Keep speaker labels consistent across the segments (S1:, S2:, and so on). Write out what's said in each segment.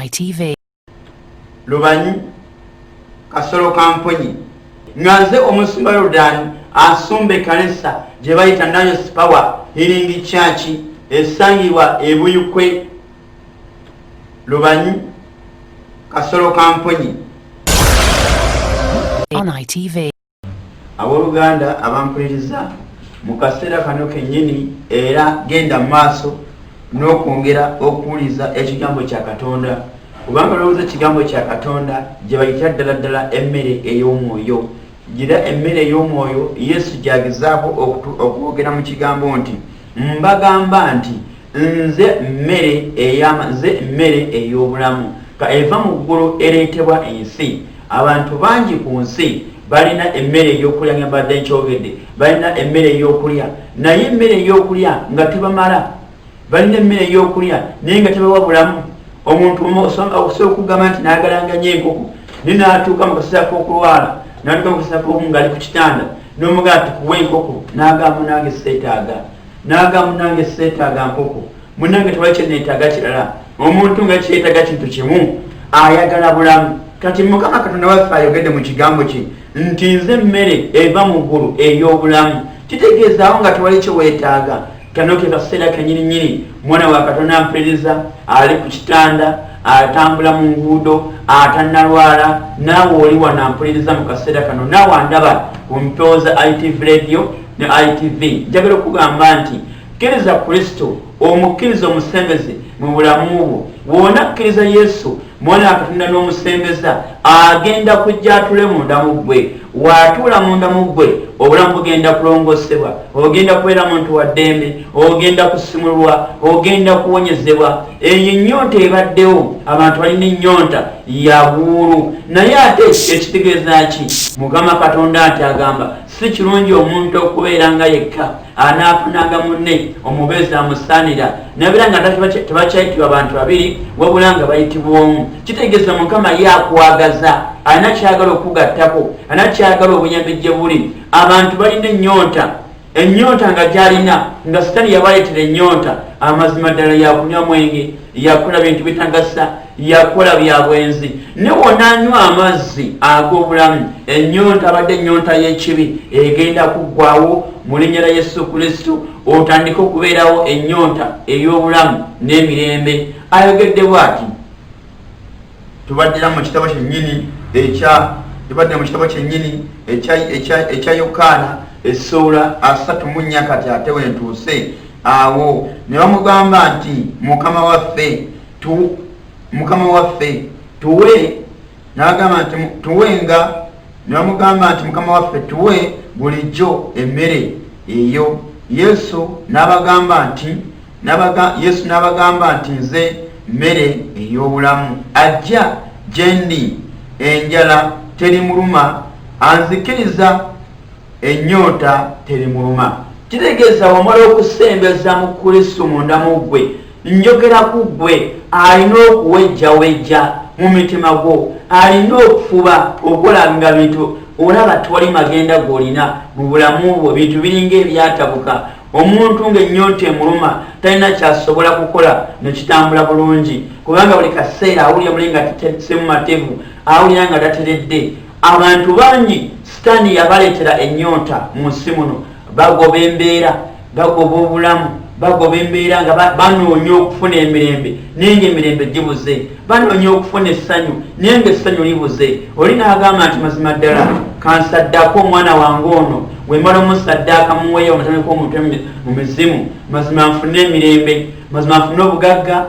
S1: ITV.
S2: Lubanyi kasolo kamponyi ngaze omusumba Yordani asumbe kanisa gye bayita Nanyos Power Healing Church esangibwa ebuyukwe. Lubanyi kasolo kamponyi
S1: on ITV.
S2: Abooluganda abampuliriza mu kaseera kano kennyini era genda maaso n'okwongera okuwuliza ekigambo kya Katonda kubanga lowooza ekigambo kya Katonda gye bayita ddala emmere ey'omwoyo. Gira emmere ey'omwoyo Yesu gy'agezaako okwogera mu kigambo nti mbagamba nti nze mmere ey'obulamu eva mu ggulu ereetebwa ensi. Abantu bangi ku nsi balina emmere ey'okulya nga mbadde nkyogedde, balina emmere ey'okulya naye emmere ey'okulya nga tebamala, balina emmere ey'okulya naye nga tebawa bulamu. Omuntu osobola okugamba nti naagalanganya enkoko naye n'atuuka mu kaseera k'okulwala n'atuuka mu kaseera k'okumu ng'ali ku kitanda n'omugamba nti kuwa enkoko n'agamba nange seetaaga nkoko, munnange tewali kye neetaaga kirala. Omuntu nga kyeetaaga kintu kimu ayagala bulamu. Kati Mukama Katonda waffe ayogedde mu kigambo kye nti nze mmere eva mu ggulu ey'obulamu. Kitegeezaawo nga tewali kye weetaaga. Kano ke kaseera kennyini mwana wa Katonda ampuliriza ali ku kitanda atambula mu nguudo atannalwala naawe oli wano ampuliriza mu kaseera kano naawe andaba ku mpooza ITV radio ne ITV. Njagala okugamba nti kkiriza Kristo omukkiriza omusembeze mu bulamu bwo. Wona kkiriza Yesu mwana wa Katonda n'omusembeza agenda kujja atule munda mu ggwe. Watuula munda mu ggwe obulamu bugenda kulongosebwa, ogenda kubeera muntu wa ddembe, ogenda kusimulwa, ogenda kuwonyezebwa. Eyo ennyonta ebaddewo, abantu balina ennyonta ya buulu. Naye ate ekitegeeza ki? Mukama Katonda nti agamba si kirungi omuntu okubeera nga yekka, anaafunanga munne omubeezi amusaanira. Nabeera nga tebakyayitibwa abantu babiri wabula nga bayitibwa omu. Kitegeeza Mukama ye akwagaza, alina kyagala okugattako, alina kyagala obuyambi gye buli. Abantu balina ennyonta nga gyalina nga Sitaani yabaleetera ennyonta. Amazima ddala yakunywa mwenge, yakola bintu bitagasa, yakola bya bwenzi. Ne wonna anywa amazzi ag'obulamu, ennyonta abadde ennyonta y'ekibi egenda kuggwaawo mu linnya lya Yesu Kristo. Otandike okubeerawo ennyonta ey'obulamu n'emirembe. Ayogedde bw'ati. Tubaddira mu kitabo kyennyini ekya Yokaana essuula 3 kati ate wentuuse awo ne bamugamba nti Mukama waffe tuwe, n'agamba nti tuwenga. Ne bamugamba nti Mukama waffe tuwe bulijjo emmere eyo. Yesu n'abagamba nti nze mmere ey'obulamu. Ajja gye ndi enjala terimuluma, anzikiriza ennyonta terimuluma. Kitegeeza wamala okusembeza mu Kristo munda mu ggwe, njogera ku ggwe, alina okuwejjawejja mu mitima gwo, alina okufuba okulanga bintu olaba tewali magenda g'olina mu bulamu bwo, bintu biringa ebyatabuka. Omuntu ng'ennyonta emuluma talina kyasobola kukola nekitambula bulungi kubanga buli kaseera awulira muli nga tetesemu matevu, awulira nga tateredde. Abantu bangi Sitaani yabaleetera ennyonta mu nsi muno. Bagoba embeera, bagoba obulamu, bagoba embeera nga banoonya okufuna emirembe naye ng'emirembe gibuze, banoonya okufuna essanyu naye ng'essanyu libuze. Oli n'agamba nti mazima ddala kansaddaako omwana wange ono, bwe mala omusaddaaka muweeyo omutameko omutwe mu mizimu, mazima nfune emirembe, mazima nfune obugagga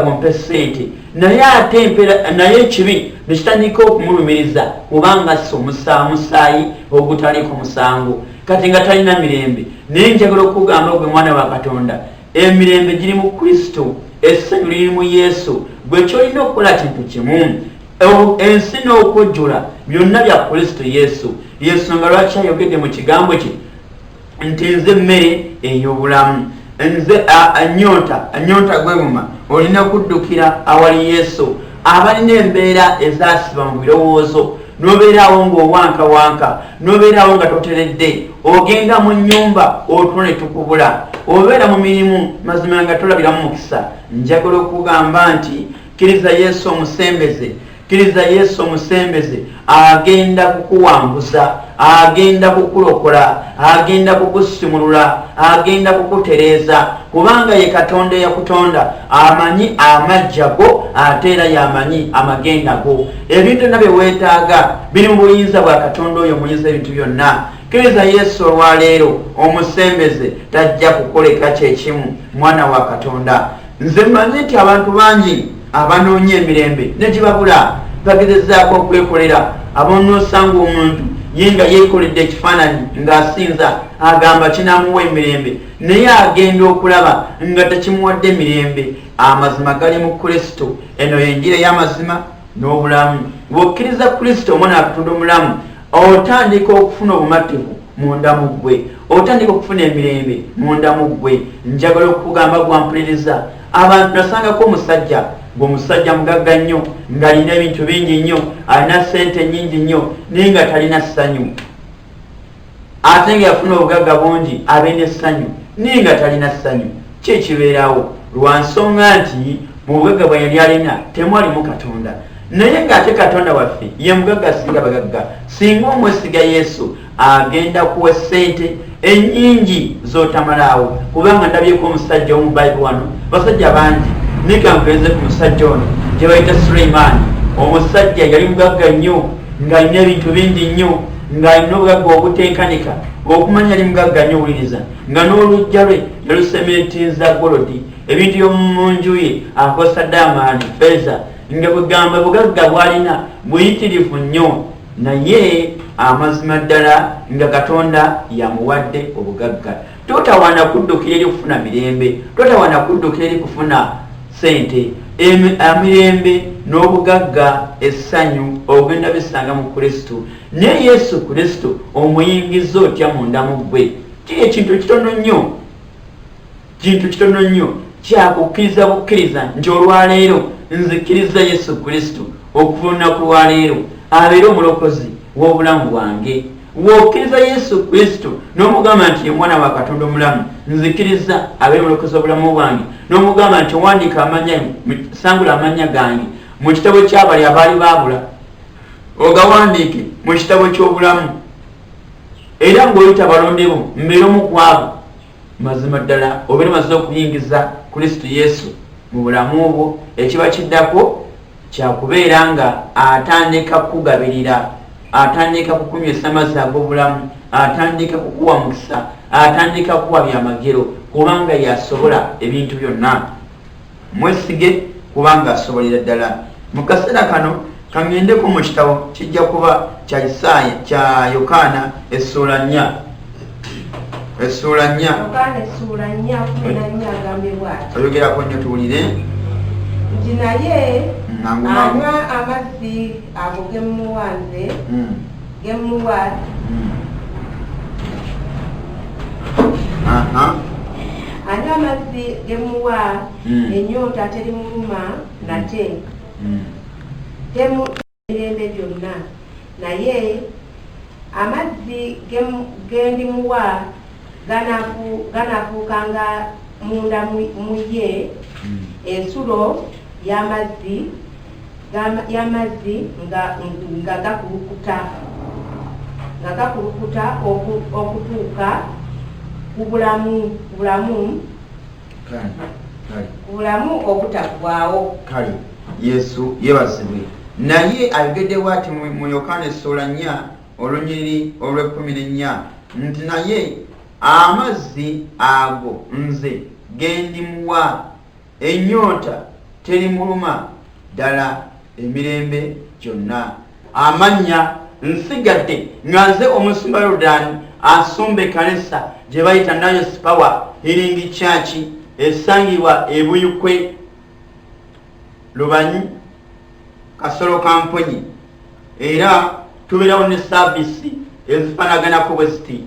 S2: bumpe ssente. Naye ekibi ne kitandika okumulumiriza kubanga si omusaayi ogutaliko musango. Kati nga talina mirembe. Naye njagala okugamba gwe mwana wa Katonda, emirembe giri mu Kristo, essanyu liri mu Yesu. Gwe kyolina okukola kintu kimu, ensi n'okujjula byonna bya Kristo Yesu. Yesu nga lwaki ayogedde mu kigambo kye nti nze mmere ey'obulamu, nze ennyonta gwebuma. Olina kuddukira awali Yesu. Abalina embeera ezasiba mu birowoozo, n'obeerawo ng'owankawanka, n'obeerawo nga toteredde, ogenda mu nnyumba otulo ne tukubula, obeera mu mirimu mazima nga tolabiramu mukisa. Njagala okugamba nti kkiriza Yesu omusembeze, kkiriza Yesu omusembeze agenda kukuwambuza, agenda kukulokola, agenda kukusimulula, agenda kukutereeza, kubanga ye Katonda yakutonda amanyi amajja go ate era yamanyi amagenda go. Ebintu byonna bye weetaaga biri mu buyinza bwa Katonda oyo muyinza ebintu byonna. Kkiriza Yesu olwaleero omusembeze tajja kukoleka kyekimu, mwana wa Katonda. Nze mmanyi nti abantu bangi abanoonya emirembe ne gibabula bagezezzaako okwekolera. Ab'onoosanga omuntu ye nga yeekoledde ekifaananyi ng'asinza agamba kinaamuwa emirembe, naye agenda okulaba nga tekimuwadde mirembe. Amazima gali mu Kristo. Eno y'enjira y'amazima n'obulamu. Bw'okkiriza Kristo omwana wa Katonda omulamu, otandika okufuna obumativu munda mu ggwe, otandika okufuna emirembe munda mu ggwe. Njagala okukugamba gwampuliriza, abantu nasangako omusajja ng'omusajja mugagga nnyo, ng'alina ebintu bingi nnyo, alina ssente nnyingi nnyo, naye nga talina ssanyu. Ate nga yafuna obugagga bungi abe n'essanyu, naye nga talina ssanyu. Ki ekibeerawo? Lwa nsonga nti mu bugagga bwe yali alina temwalimu Katonda. Naye ng'ate Katonda waffe ye mugagga singa bagagga. Singa omwesiga Yesu agenda kuwa ssente ennyingi z'otamalaawo. Kubanga ndabyeko omusajja omu Bayibuli wano, basajja bangi, naye kankweze ku musajja ono gye bayita Sulaimaani. Omusajja yali mugagga nnyo, ng'alina ebintu bingi nnyo, ng'alina obugagga obuteekanika. Okumanya yali mugagga nnyo, wuliriza, nga n'oluggya lwe yalusementinza golodi, ebintu by'omu nju ye akosa damaani, feeza, nga bwegamba bugagga bw'alina buyitirivu nnyo. Naye amazima ddala nga Katonda yamuwadde obugagga. Totawaana kuddukira eri kufuna mirembe, totawaana kuddukira eri kufuna ssente. Emirembe n'obugagga, essanyu ogenda bisanga mu Kristo. Naye Yesu Kristo omuyingiza otya munda mu ggwe. Kiri ekintu kitono nnyo, kintu kitono nnyo kyakukkiriza bukkiriza nti olwaleero nzikiriza Yesu Kristo okuva olunaku lwaleero abeere omulokozi w'obulamu bwange. W'okkiriza Yesu Kristo n'omugamba nti ye mwana wa Katonda omulamu, nzikiriza abeere omulokozi w'obulamu bwange, n'omugamba nti wandiika amanya, sangula amanya gange mu kitabo ky'abali abaali baabula, ogawandiike mu kitabo ky'obulamu, era ng'oyita balonde bo mbeere omu ku abo. Mazima ddala obeere maze okuyingiza Kristo Yesu mu bulamu bwo. Ekiba kiddako kyakubeera nga atandika kukugabirira, atandika kukunywesa amazzi ag'obulamu, atandika kukuwa mukisa, atandika kukuwa byamagero, kubanga yasobola ebintu byonna. Mwesige kubanga asobolera ddala. Mu kaseera kano kangendeko mu kitabo kijja kuba kya Isaaya, kya Yokaana essuula 4. Essuula 4.
S1: Yokaana essuula 4 14 agambye bw'ati.
S2: Oyogerako nnyo tuwulire.
S1: Nti naye anywa amazzi ago gemmuwanze, gemmuwa anywa amazzi gemuwa ennyonta terimuluma nate temirembe gyonna. Naye amazzi gendimuwa ganaafuukanga munda mu ye ensulo y'amazzi nga gakulukuta okutuuka ku bulamu obutaggwaawo.
S2: Kale Yesu yebazibwe. Naye ayogeddewo ati mu Yokaana essuula 4 olunyiriri olw'14 nti naye amazzi ago nze gendimuwa ennyonta terimuluma ddala emirembe gyonna. Amannya nsigadde nga nze omusumba Yoludaani asumba ekkanisa gye bayita Nice Power Healing Church esangibwa e Buyukwe, Lubanyi, Kasolo Kamponyi. Era tubeerawo ne saavisi ezifaanaganako bwe ziti.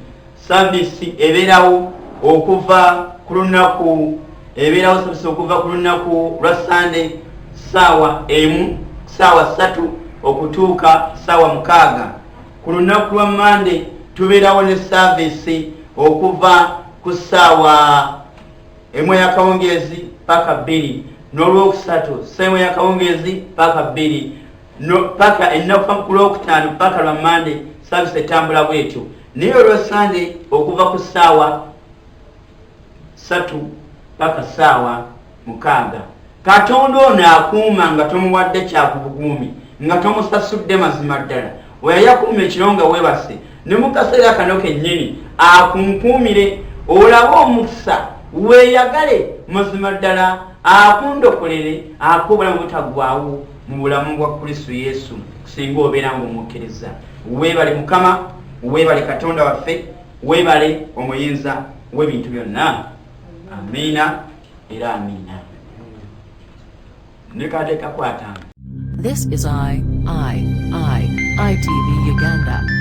S2: Saavisi ebeerawo okuva ku lunaku lwa Sande ssaawa 1 ssaawa 3 okutuuka ssaawa 6. Ku lunaku lwa Mande tubeerawo ne saavisi okuva ku ssaawa 1 y'akawungeezi paka 2. n'olwokusatu sseemu yakawungeezi paka 2 paka ennaku ku lwokutaano paka lwa mande saavisi etambula bwetyo naye olwosande okuva ku ssaawa 3 paka ssaawa 6 katonda ono akuuma nga tomuwadde kyakubuguumi nga tomusasudde mazima ddala weyayakuuma ekiro nga weebase ne mu kaseera kano kennyini akunkuumire olabe omukisa weeyagale mazima ddala akundokolere akobulamu butaggwaawo mu bulamu bwa Kristo Yesu singa obeera ng'omukkiriza. Weebale Mukama, weebale Katonda waffe, weebale omuyinza w'ebintu byonna. Amiina era amiina. Nekate kakwatanga.
S3: This is ITV Uganda.